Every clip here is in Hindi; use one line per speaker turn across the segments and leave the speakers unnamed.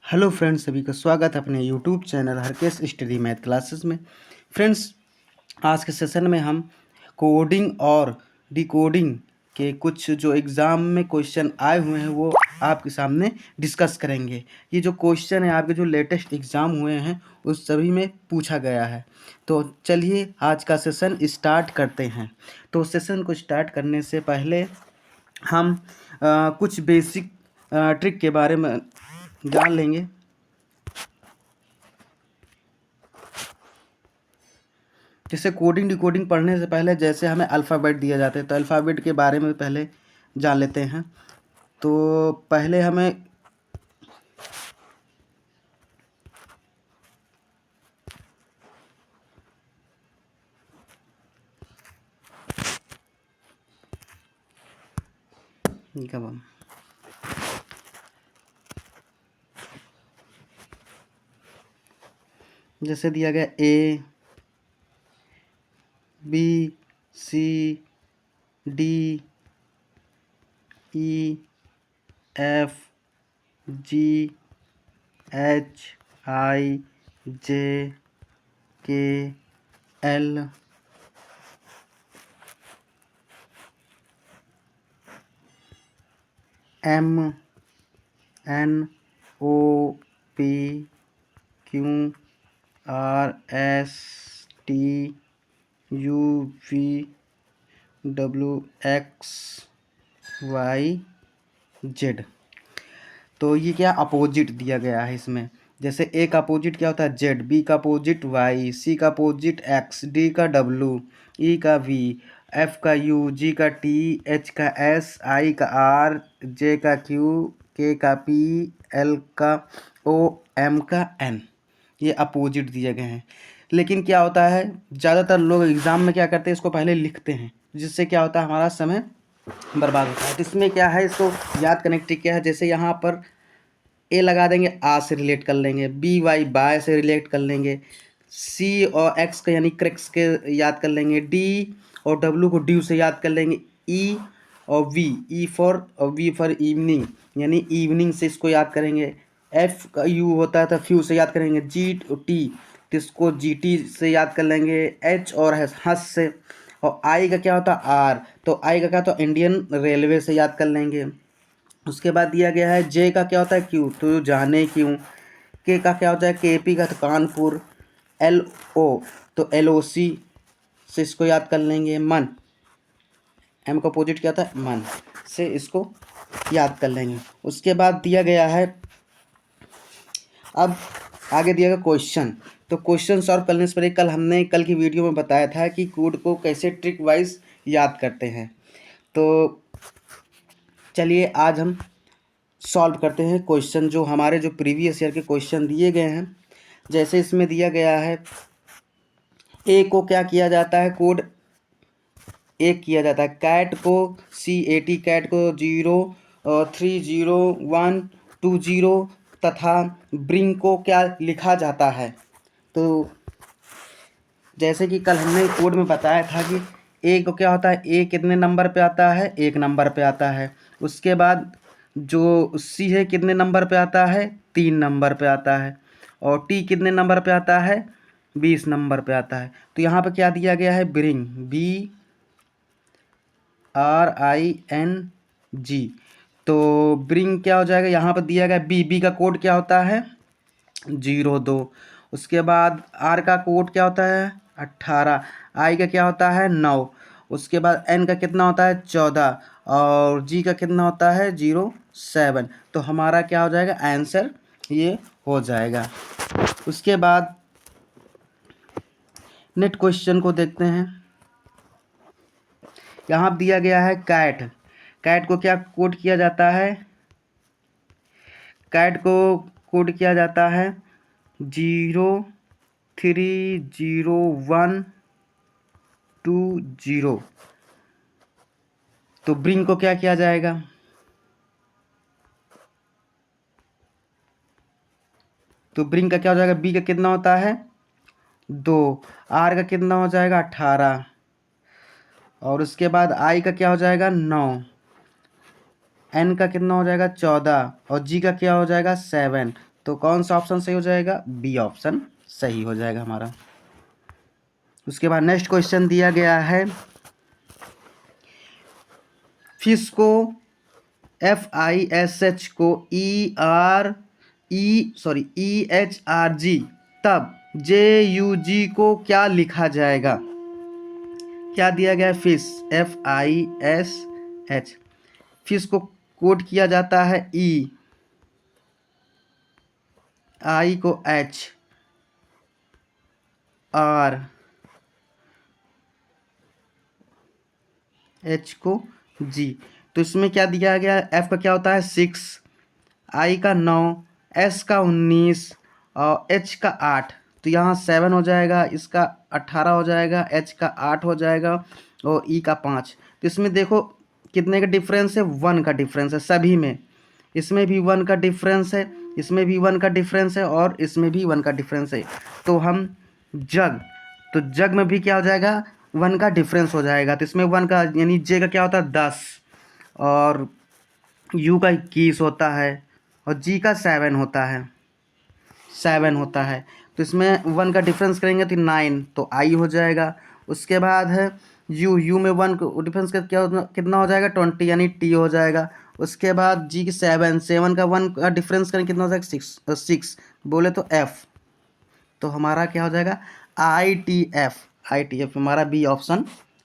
हेलो फ्रेंड्स, सभी का स्वागत है अपने YouTube channel Harkesh study math classes में। फ्रेंड्स, आज के सेशन में हम कोडिंग और डिकोडिंग के कुछ जो एग्ज़ाम में क्वेश्चन आए हुए हैं वो आपके सामने डिस्कस करेंगे। ये जो क्वेश्चन है आपके जो लेटेस्ट एग्ज़ाम हुए हैं उस सभी में पूछा गया है। तो चलिए आज का सेशन स्टार्ट करते हैं। तो सेशन को स्टार्ट करने से पहले हम कुछ बेसिक ट्रिक के बारे में जान लेंगे। जैसे कोडिंग डिकोडिंग पढ़ने से पहले जैसे हमें अल्फ़ाबेट दिए जाते हैं तो अल्फ़ाबेट के बारे में पहले जान लेते हैं। तो पहले हमें कब हम जैसे दिया गया A B C D E F G H I J K L M N O P Q R S T U V W X Y Z. तो ये क्या अपोजिट दिया गया है इसमें। जैसे ए का अपोजिट क्या होता है जेड, बी का अपोजिट वाई, सी का अपोजिट एक्स, डी का डब्लू, ई का वी, एफ का यू, जी का टी, एच का एस, आई का आर, जे का क्यू, के का पी, एल का ओ, एम का एन। ये अपोजिट दिए गए हैं। लेकिन क्या होता है ज़्यादातर लोग एग्ज़ाम में क्या करते हैं इसको पहले लिखते हैं, जिससे क्या होता है हमारा समय बर्बाद होता है। तो इसमें क्या है इसको याद करने की ट्रिक क्या है। जैसे यहाँ पर ए लगा देंगे, आ से रिलेट कर लेंगे, बी वाई बाय से रिलेट कर लेंगे, सी और एक्स का यानी क्रक्स के याद कर लेंगे, डी और डब्ल्यू को ड्यू से याद कर लेंगे, ई और वी, वी फॉर इवनिंग यानी इवनिंग से इसको याद करेंगे, एफ का यू होता है तो फ्यू से याद करेंगे, जी टी तो इसको जी टी से याद कर लेंगे, एच और हंस से, और आई का क्या होता है आर, तो आई का क्या होता है इंडियन रेलवे से याद कर लेंगे। उसके बाद दिया गया है जे का क्या होता है क्यू, तो जाने क्यों। के का क्या होता है के पी का तो कानपुर, एल ओ तो एल ओ सी से इसको याद कर लेंगे, मन एम का अपोजिट क्या होता है मन से इसको याद कर लेंगे। उसके बाद दिया गया है अब आगे दिया गया क्वेश्चन। तो क्वेश्चन सॉल्व करने से पहले कल की वीडियो में बताया था कि कोड को कैसे ट्रिक वाइज याद करते हैं। तो चलिए आज हम सॉल्व करते हैं क्वेश्चन जो हमारे जो प्रीवियस ईयर के क्वेश्चन दिए गए हैं। जैसे इसमें दिया गया है ए को क्या किया जाता है कोड ए किया जाता है, कैट को CAT कैट को 03012 तथा ब्रिंग को क्या लिखा जाता है। तो जैसे कि कल हमने कोड में बताया था कि ए को क्या होता है, ए कितने नंबर पे आता है 1 नंबर पे आता है। उसके बाद जो सी है कितने नंबर पे आता है 3 नंबर पे आता है, और टी कितने नंबर पे आता है 20 नंबर पे आता है। तो यहाँ पे क्या दिया गया है ब्रिंग, BRING। तो ब्रिंग क्या हो जाएगा, यहाँ पर दिया गया बी का कोड क्या होता है 02। उसके बाद आर का कोड क्या होता है 18, आई का क्या होता है 9, उसके बाद एन का कितना होता है 14, और जी का कितना होता है 07। तो हमारा क्या हो जाएगा आंसर ये हो जाएगा। उसके बाद नेक्स्ट क्वेश्चन को देखते हैं। यहाँ दिया गया है कैट, कैट को क्या कोड किया जाता है, कैट को कोड किया जाता है 03012 तो ब्रिंग को क्या किया जाएगा, तो ब्रिंग का क्या हो जाएगा बी का कितना होता है 2, आर का कितना हो जाएगा 18, और उसके बाद आई का क्या हो जाएगा 9, एन का कितना हो जाएगा 14, और जी का क्या हो जाएगा 7। तो कौन सा ऑप्शन सही हो जाएगा? बी ऑप्शन सही हो जाएगा हमारा। उसके बाद नेक्स्ट क्वेश्चन दिया गया है, फिश को FISH को EHRG तब JUG को क्या लिखा जाएगा? क्या दिया गया है? फिश FISH, फिश को कोड किया जाता है E, I को H, R, H को G। तो इसमें क्या दिया गया है? F का क्या होता है? 6, I का 9, S का 19 और H का 8। तो यहाँ 7 हो जाएगा, इसका 18 हो जाएगा, H का 8 हो जाएगा और E का 5। तो इसमें देखो कितने का डिफरेंस है? 1 का डिफरेंस है सभी में। इसमें भी 1 का डिफरेंस है, इसमें भी 1 का डिफरेंस है और इसमें भी 1 का डिफरेंस है। तो हम जग में भी क्या हो जाएगा? 1 का डिफरेंस हो जाएगा। तो इसमें 1 का यानी J का क्या होता है? 10 और U का 21 होता है और G का 7 होता है, 7 होता है। तो इसमें 1 का डिफरेंस करेंगे तो 9, तो I हो जाएगा। उसके बाद है U में 1 को डिफरेंस कर कितना हो जाएगा? 20 यानी T हो जाएगा। उसके बाद G की 7 का 1 का डिफरेंस करेंगे कितना हो जाएगा? 6 बोले तो F। तो हमारा क्या हो जाएगा? ITF हमारा बी ऑप्शन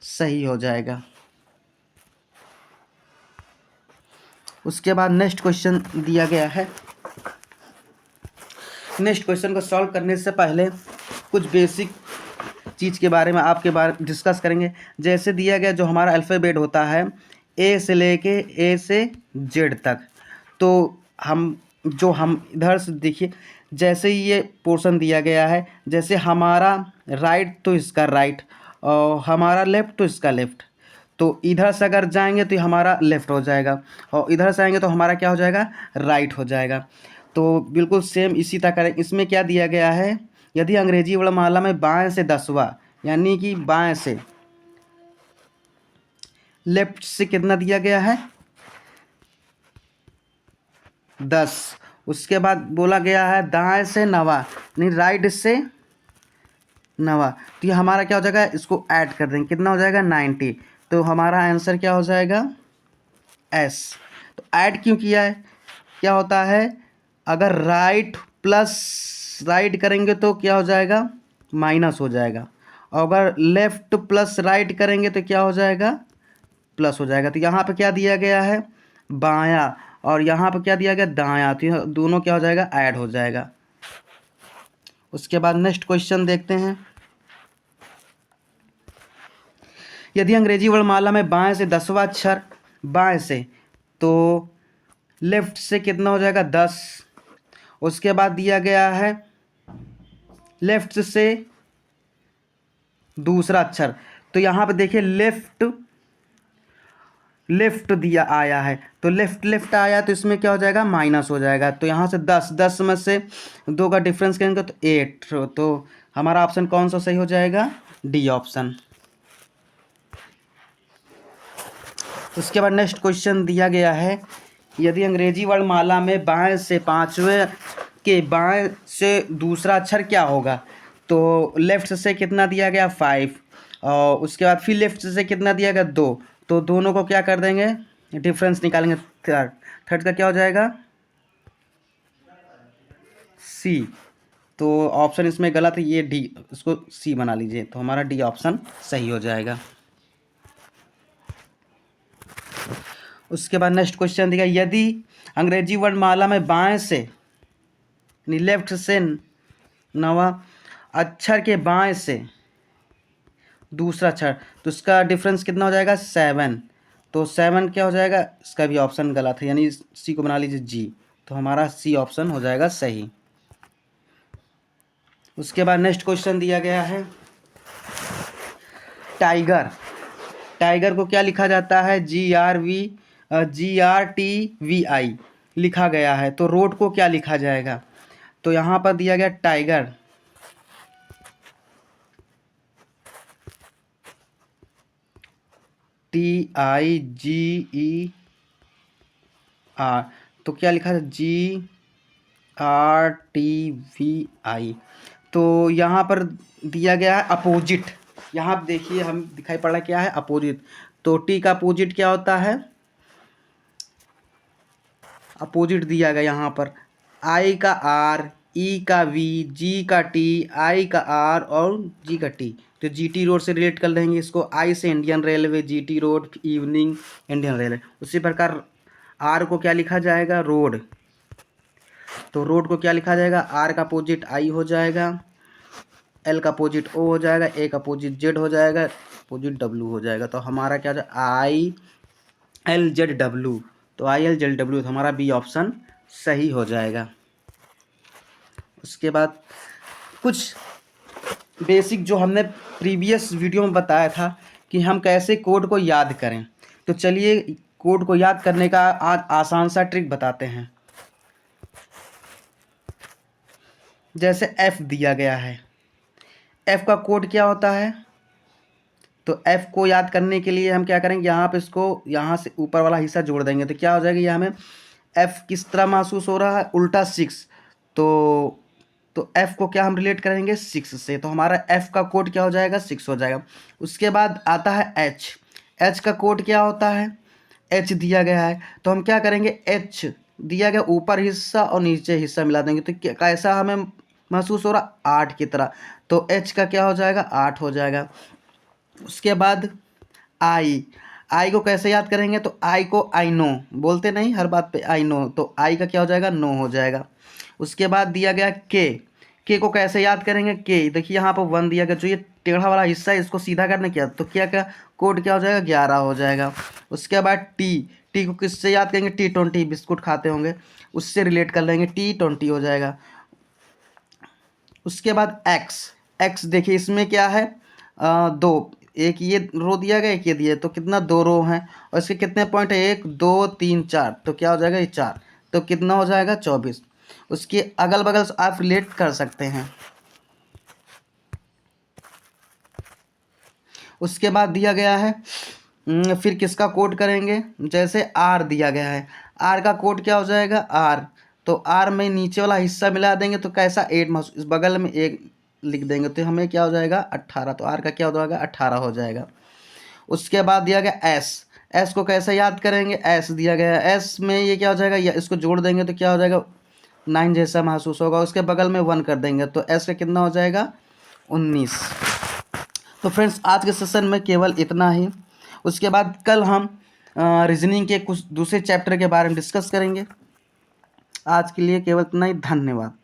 सही हो जाएगा। उसके बाद नेक्स्ट क्वेश्चन दिया गया है। नेक्स्ट क्वेश्चन को सॉल्व करने से पहले कुछ बेसिक चीज़ के बारे में आपके बारे डिस्कस करेंगे। जैसे दिया गया जो हमारा अल्फ़ाबेट होता है ए से लेके ए से जेड तक, तो हम इधर से देखिए, जैसे ही ये पोर्शन दिया गया है, जैसे हमारा राइट तो इसका राइट और हमारा लेफ़्ट तो इसका लेफ़्ट, तो इधर से अगर जाएंगे तो हमारा लेफ़्ट हो जाएगा और इधर से आएंगे तो हमारा क्या हो जाएगा? राइट हो जाएगा। तो बिल्कुल सेम इसी तरह करें। इसमें क्या दिया गया है? यदि अंग्रेजी वर्णमाला में बाएं से 10वां यानी कि बाएं से, लेफ्ट से कितना दिया गया है? 10। उसके बाद बोला गया है दाएं से 9वां यानी राइट से 9वां, तो ये हमारा क्या हो जाएगा? इसको ऐड कर देंगे, कितना हो जाएगा? 90। तो हमारा आंसर क्या हो जाएगा? S। तो ऐड क्यों किया है? क्या होता है? अगर राइट प्लस राइट करेंगे तो क्या हो जाएगा? माइनस हो जाएगा। और अगर लेफ्ट प्लस राइट करेंगे तो क्या हो जाएगा? प्लस हो जाएगा। तो यहाँ पे क्या दिया गया है? बायां, और यहाँ पे क्या दिया गया? दायां। तो यह दोनों क्या हो जाएगा? ऐड हो जाएगा। उसके बाद नेक्स्ट क्वेश्चन देखते हैं। यदि अंग्रेजी वर्णमाला में बाएं से 10वां अक्षर बाएं से, तो लेफ्ट से कितना हो जाएगा? 10। उसके बाद दिया गया है लेफ्ट से दूसरा अक्षर, तो यहाँ पे देखिए लेफ्ट दिया आया है, तो लेफ्ट आया तो इसमें क्या हो जाएगा? माइनस हो जाएगा। तो यहाँ से 10 में से 2 का डिफरेंस करेंगे तो 8। तो हमारा ऑप्शन कौन सा सही हो जाएगा? D option. उसके बाद नेक्स्ट क्वेश्चन दिया गया है, यदि अंग्रेजी वर्णमाला में बाएं से 5वें के बाएं से दूसरा अक्षर क्या होगा? तो लेफ्ट से कितना दिया गया? 5 और उसके बाद फिर लेफ्ट से कितना दिया गया? 2। तो दोनों को क्या कर देंगे? डिफरेंस निकालेंगे। थर्ड का क्या हो जाएगा? सी। तो ऑप्शन इसमें गलत है, ये डी, इसको सी बना लीजिए। तो हमारा डी ऑप्शन सही हो जाएगा। उसके बाद नेक्स्ट क्वेश्चन दिया, यदि अंग्रेजी वर्णमाला में बाएं से यानी लेफ्ट से 9वां अक्षर के बाएं से दूसरा अक्षर, तो इसका डिफरेंस कितना हो जाएगा? 7। तो 7 क्या हो जाएगा? इसका भी ऑप्शन गलत है, यानी सी को बना लीजिए जी। तो हमारा सी ऑप्शन हो जाएगा सही। उसके बाद नेक्स्ट क्वेश्चन दिया गया है, टाइगर को क्या लिखा जाता है? GRTVI लिखा गया है। तो रोड को क्या लिखा जाएगा? तो यहाँ पर दिया गया टाइगर, TIGER, तो क्या लिखा है? RTVI। तो यहाँ पर दिया गया है अपोजिट। यहाँ आप देखिए, हम दिखाई पड़ रहा है क्या है, अपोजिट। तो टी का अपोजिट क्या होता है, अपोजिट दिया गया यहाँ पर, आई का आर, ई का वी, जी का टी, आई का आर और जी का टी। तो जीटी रोड से रिलेट कर लेंगे इसको, आई से Indian railway, GT road evening Indian railway. उसी प्रकार आर को क्या लिखा जाएगा, रोड। तो रोड को क्या लिखा जाएगा, आर का अपोजिट आई हो जाएगा, एल का अपोजिट ओ हो जाएगा, ए का अपोजिट जेड हो जाएगा, अपोजिट डब्ल्यू हो जाएगा। तो हमारा क्या हो जाएगा, ILZW। तो ILZW, तो हमारा बी ऑप्शन सही हो जाएगा। उसके बाद कुछ बेसिक जो हमने प्रीवियस वीडियो में बताया था कि हम कैसे कोड को याद करें, तो चलिए कोड को याद करने का आज आसान सा ट्रिक बताते हैं। जैसे F दिया गया है, F का कोड क्या होता है, तो F को याद करने के लिए हम क्या करेंगे, यहाँ पे इसको यहाँ से ऊपर वाला हिस्सा जोड़ देंगे, तो क्या हो जाएगा, ये हमें F किस तरह महसूस हो रहा है, उल्टा 6। तो F को क्या हम रिलेट करेंगे 6 से, तो हमारा F का कोड क्या हो जाएगा, 6 हो जाएगा। उसके बाद आता है H का कोड क्या होता है, H दिया गया है, तो हम क्या करेंगे, H दिया गया ऊपर हिस्सा और नीचे हिस्सा मिला देंगे, तो कैसा हमें महसूस हो रहा, 8 की तरह। तो H का क्या हो जाएगा, 8 हो जाएगा। उसके बाद आई को कैसे याद करेंगे, तो आई को आई नो बोलते नहीं हर बात पे, आई नो, तो आई का क्या हो जाएगा, नो हो जाएगा। उसके बाद दिया गया के को कैसे याद करेंगे, के देखिए यहाँ पर 1 दिया गया, जो ये टेढ़ा वाला हिस्सा है इसको सीधा करने किया, तो क्या क्या कोड क्या हो जाएगा, 11 हो जाएगा। उसके बाद टी को किससे याद करेंगे, T20, बिस्कुट खाते होंगे उससे रिलेट कर लेंगे, T20 हो जाएगा। उसके बाद एक्स देखिए इसमें क्या है, 2, एक ये रो दिया गया, एक ये दिया, तो कितना 2 रो हैं, और इसके कितने पॉइंट है, 1 2 3 4, तो क्या हो जाएगा, ये 4, तो कितना हो जाएगा, 24। उसके अगल बगल से आप रिलेट कर सकते हैं। उसके बाद दिया गया है, फिर किसका कोड करेंगे, जैसे आर दिया गया है, आर का कोड क्या हो जाएगा, आर, तो आर में नीचे वाला हिस्सा मिला देंगे, तो कैसा 8, इस बगल में 1 लिख देंगे, तो हमें क्या हो जाएगा, 18, तो आर का क्या हो जाएगा, 18 हो जाएगा। उसके बाद दिया गया एस को कैसे याद करेंगे, एस दिया गया है, एस में ये क्या हो जाएगा, या इसको जोड़ देंगे तो क्या हो जाएगा, 9 जैसा महसूस होगा, उसके बगल में 1 कर देंगे, तो एस का कितना हो जाएगा, 19। तो फ्रेंड्स आज के सेशन में केवल इतना ही। उसके बाद कल हम रीजनिंग के कुछ दूसरे चैप्टर के बारे में डिस्कस करेंगे। आज के लिए केवल इतना ही, धन्यवाद।